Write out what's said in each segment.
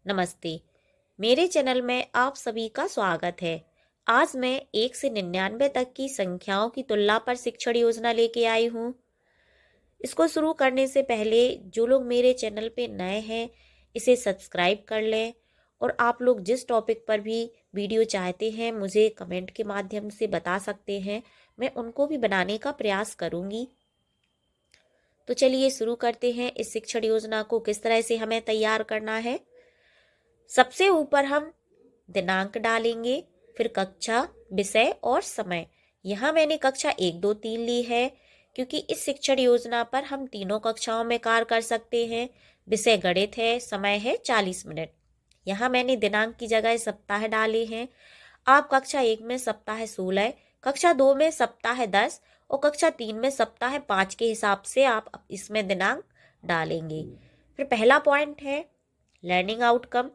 नमस्ते। मेरे चैनल में आप सभी का स्वागत है। आज मैं 1 से 99 तक की संख्याओं की तुलना पर शिक्षण योजना लेके आई हूँ। इसको शुरू करने से पहले जो लोग मेरे चैनल पे नए हैं, इसे सब्सक्राइब कर लें और आप लोग जिस टॉपिक पर भी वीडियो चाहते हैं मुझे कमेंट के माध्यम से बता सकते हैं। मैं उनको भी बनाने का प्रयास करूँगी। तो चलिए शुरू करते हैं। इस शिक्षण योजना को किस तरह से हमें तैयार करना है। सबसे ऊपर हम दिनांक डालेंगे, फिर कक्षा, विषय और समय। यहाँ मैंने कक्षा 1, 2, 3 ली है क्योंकि इस शिक्षण योजना पर हम तीनों कक्षाओं में कार्य कर सकते हैं। विषय गणित है, समय है 40 मिनट। यहाँ मैंने दिनांक की जगह सप्ताह डाले हैं। आप कक्षा 1 में सप्ताह 16, कक्षा 2 में सप्ताह 10 और कक्षा 3 में सप्ताह 5 के हिसाब से आप इसमें दिनांक डालेंगे। फिर पहला पॉइंट है लर्निंग आउटकम।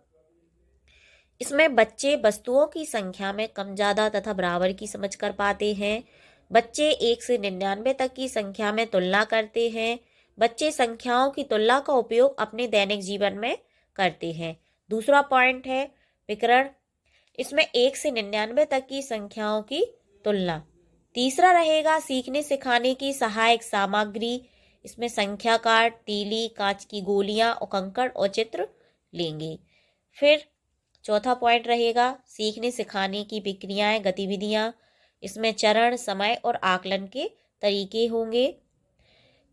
इसमें बच्चे वस्तुओं की संख्या में कम ज्यादा तथा बराबर की समझ कर पाते हैं। बच्चे 1 से 99 तक की संख्या में तुलना करते हैं। बच्चे संख्याओं की तुलना का उपयोग अपने दैनिक जीवन में करते हैं। दूसरा पॉइंट है विकर्ण। इसमें 1 से 99 तक की संख्याओं की तुलना। तीसरा रहेगा सीखने सिखाने की सहायक सामग्री। इसमें संख्या कार्ड, तीली, कांच की गोलियां और कंकड़ और चित्र लेंगे। फिर चौथा पॉइंट रहेगा सीखने सिखाने की प्रक्रियाएं, गतिविधियां। इसमें चरण, समय और आकलन के तरीके होंगे।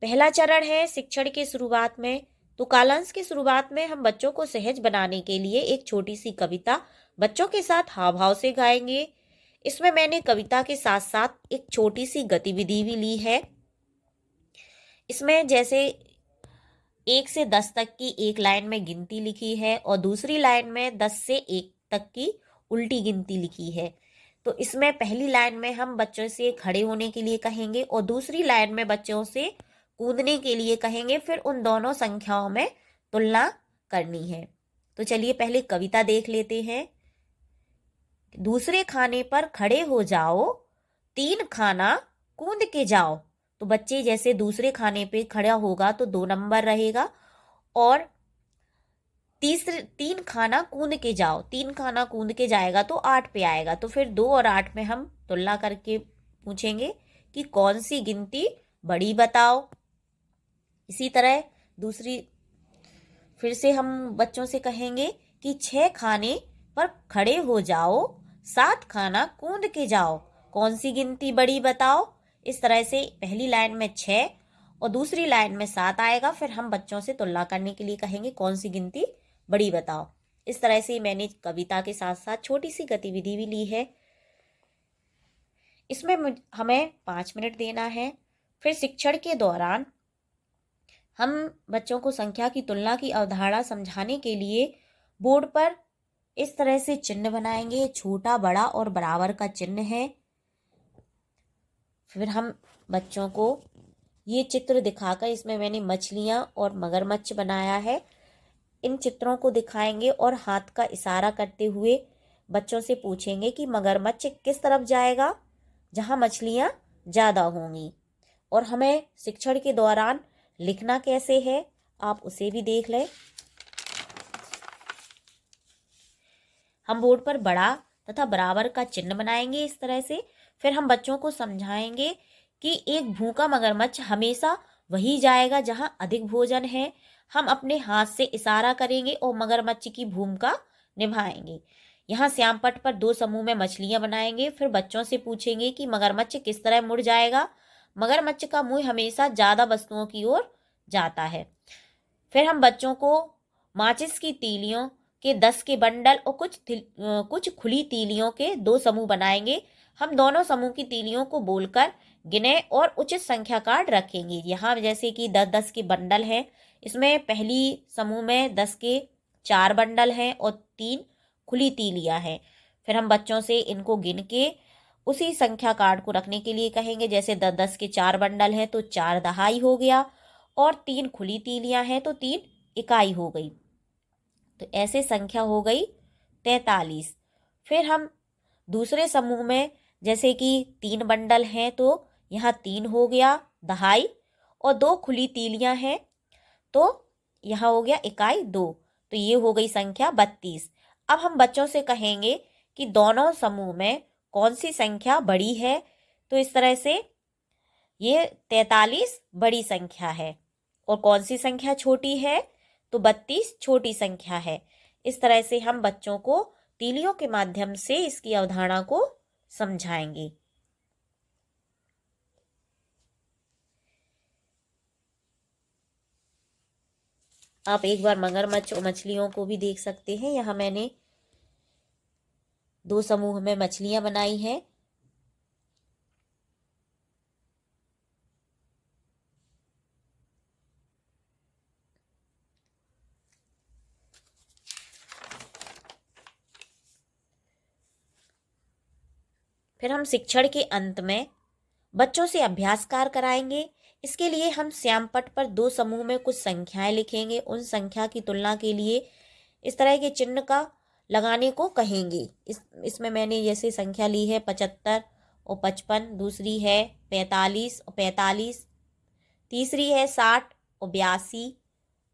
पहला चरण है शिक्षण के शुरुआत में। तो कालांश की शुरुआत में हम बच्चों को सहज बनाने के लिए एक छोटी सी कविता बच्चों के साथ हाव भाव से गाएंगे। इसमें मैंने कविता के साथ साथ एक छोटी सी गतिविधि भी ली है। इसमें जैसे 1 से 10 तक की एक लाइन में गिनती लिखी है और दूसरी लाइन में 10 से 1 तक की उल्टी गिनती लिखी है। तो इसमें पहली लाइन में हम बच्चों से खड़े होने के लिए कहेंगे और दूसरी लाइन में बच्चों से कूदने के लिए कहेंगे। फिर उन दोनों संख्याओं में तुलना करनी है। तो चलिए पहले कविता देख लेते हैं। दूसरे खाने पर खड़े हो जाओ, 3 खाना कूद के जाओ। तो बच्चे जैसे दूसरे खाने पे खड़ा होगा तो 2 नंबर रहेगा और तीसरे 3 खाना कूद के जाओ, 3 खाना कूद के जाएगा तो 8 पे आएगा। तो फिर 2 और 8 में हम तुलना करके पूछेंगे कि कौन सी गिनती बड़ी बताओ। इसी तरह दूसरी फिर से हम बच्चों से कहेंगे कि 6 खाने पर खड़े हो जाओ, 7 खाना कूद के जाओ, कौन सी गिनती बड़ी बताओ। इस तरह से पहली लाइन में 6 और दूसरी लाइन में 7 आएगा। फिर हम बच्चों से तुलना करने के लिए कहेंगे कौन सी गिनती बड़ी बताओ। इस तरह से मैंने कविता के साथ साथ छोटी सी गतिविधि भी ली है। इसमें हमें 5 मिनट देना है। फिर शिक्षण के दौरान हम बच्चों को संख्या की तुलना की अवधारणा समझाने के लिए बोर्ड पर इस तरह से चिन्ह बनाएंगे। छोटा, बड़ा और बराबर का चिन्ह है। फिर हम बच्चों को ये चित्र दिखाकर, इसमें मैंने मछलियाँ और मगरमच्छ बनाया है, इन चित्रों को दिखाएंगे और हाथ का इशारा करते हुए बच्चों से पूछेंगे कि मगरमच्छ किस तरफ जाएगा, जहाँ मछलियाँ ज़्यादा होंगी। और हमें शिक्षण के दौरान लिखना कैसे है आप उसे भी देख लें। हम बोर्ड पर बड़ा तथा बराबर का चिन्ह बनाएंगे इस तरह से। फिर हम बच्चों को समझाएंगे कि एक भूखा मगरमच्छ हमेशा वही जाएगा जहां अधिक भोजन है। हम अपने हाथ से इशारा करेंगे और मगरमच्छ की भूमिका निभाएंगे। यहाँ श्यामपट्ट पर 2 समूह में मछलियां बनाएंगे। फिर बच्चों से पूछेंगे कि मगरमच्छ किस तरह मुड़ जाएगा। मगरमच्छ का मुंह हमेशा ज्यादा वस्तुओं की ओर जाता है। फिर हम बच्चों को माचिस की तीलियों के 10 के बंडल और कुछ खुली तीलियों के 2 समूह बनाएंगे। हम दोनों समूह की तीलियों को बोलकर गिने और उचित संख्या कार्ड रखेंगे। यहाँ जैसे कि 10-10 के बंडल हैं। इसमें पहली समूह में 10 के 4 बंडल हैं और 3 खुली तीलियां हैं। फिर हम बच्चों से इनको गिन के उसी संख्या कार्ड को रखने के लिए कहेंगे। जैसे 10-10 के 4 बंडल हैं तो 4 दहाई हो गया और 3 खुली तीलियां हैं तो 3 इकाई हो गई। तो ऐसे संख्या हो गई 43। फिर हम दूसरे समूह में जैसे कि 3 बंडल हैं तो यहाँ 3 हो गया दहाई और 2 खुली तीलियां हैं तो यहाँ हो गया इकाई 2। तो ये हो गई संख्या 32। अब हम बच्चों से कहेंगे कि दोनों समूह में कौन सी संख्या बड़ी है। तो इस तरह से ये 43 बड़ी संख्या है और कौन सी संख्या छोटी है, तो 32 छोटी संख्या है। इस तरह से हम बच्चों को तीलियों के माध्यम से इसकी अवधारणा को समझाएंगे। आप एक बार मगरमच्छ और मछलियों को भी देख सकते हैं। यहाँ मैंने 2 समूह में मछलियां बनाई हैं। फिर हम शिक्षण के अंत में बच्चों से अभ्यास कार्य कराएंगे। इसके लिए हम श्यामपट्ट पर 2 समूह में कुछ संख्याएं लिखेंगे। उन संख्या की तुलना के लिए इस तरह के चिन्ह का लगाने को कहेंगे। इसमें मैंने जैसे संख्या ली है 75 और 55, दूसरी है 45 और 45, तीसरी है 60 और 82,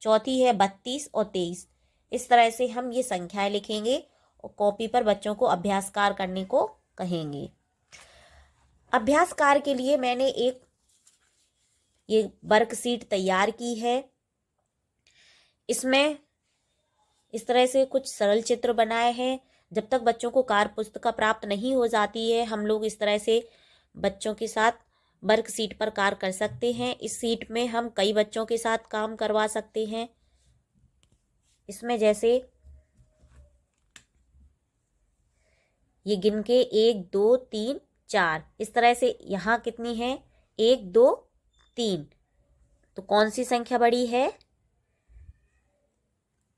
चौथी है 32 और 23। इस तरह से हम ये संख्याएं लिखेंगे और कॉपी पर बच्चों को अभ्यास कार्य करने को कहेंगे। अभ्यास कार्य के लिए मैंने एक ये वर्कशीट तैयार की है। इसमें इस तरह से कुछ सरल चित्र बनाए हैं। जब तक बच्चों को कार्य पुस्तिका प्राप्त नहीं हो जाती है, हम लोग इस तरह से बच्चों के साथ वर्कशीट पर कार्य कर सकते हैं। इस सीट में हम कई बच्चों के साथ काम करवा सकते हैं। इसमें जैसे ये गिन के 1 2 3 4, इस तरह से यहाँ कितनी है 1 2 3, तो कौन सी संख्या बड़ी है,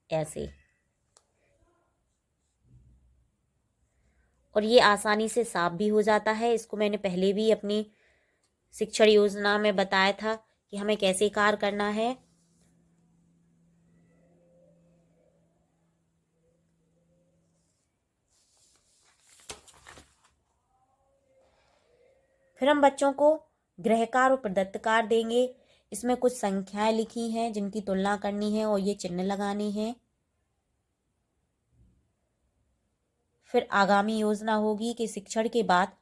ऐसे। और ये आसानी से साफ भी हो जाता है। इसको मैंने पहले भी अपनी शिक्षण योजना में बताया था कि हमें कैसे कार्य करना है। फिर हम बच्चों को गृहकार और प्रदत्त कार्य देंगे। इसमें कुछ संख्याएं लिखी हैं जिनकी तुलना करनी है और ये चिन्ह लगाने हैं। फिर आगामी योजना होगी कि शिक्षण के बाद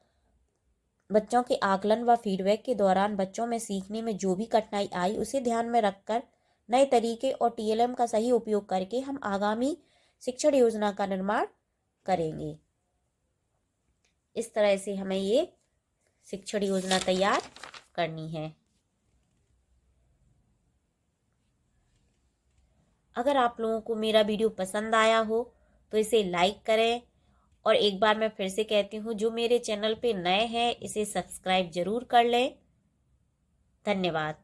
बच्चों के आकलन व फीडबैक के दौरान बच्चों में सीखने में जो भी कठिनाई आई उसे ध्यान में रखकर नए तरीके और TLM का सही उपयोग करके हम आगामी शिक्षण योजना का निर्माण करेंगे। इस तरह से हमें ये शिक्षण योजना तैयार करनी है। अगर आप लोगों को मेरा वीडियो पसंद आया हो तो इसे लाइक करें, और एक बार मैं फिर से कहती हूँ, जो मेरे चैनल पे नए हैं इसे सब्सक्राइब जरूर कर लें। धन्यवाद।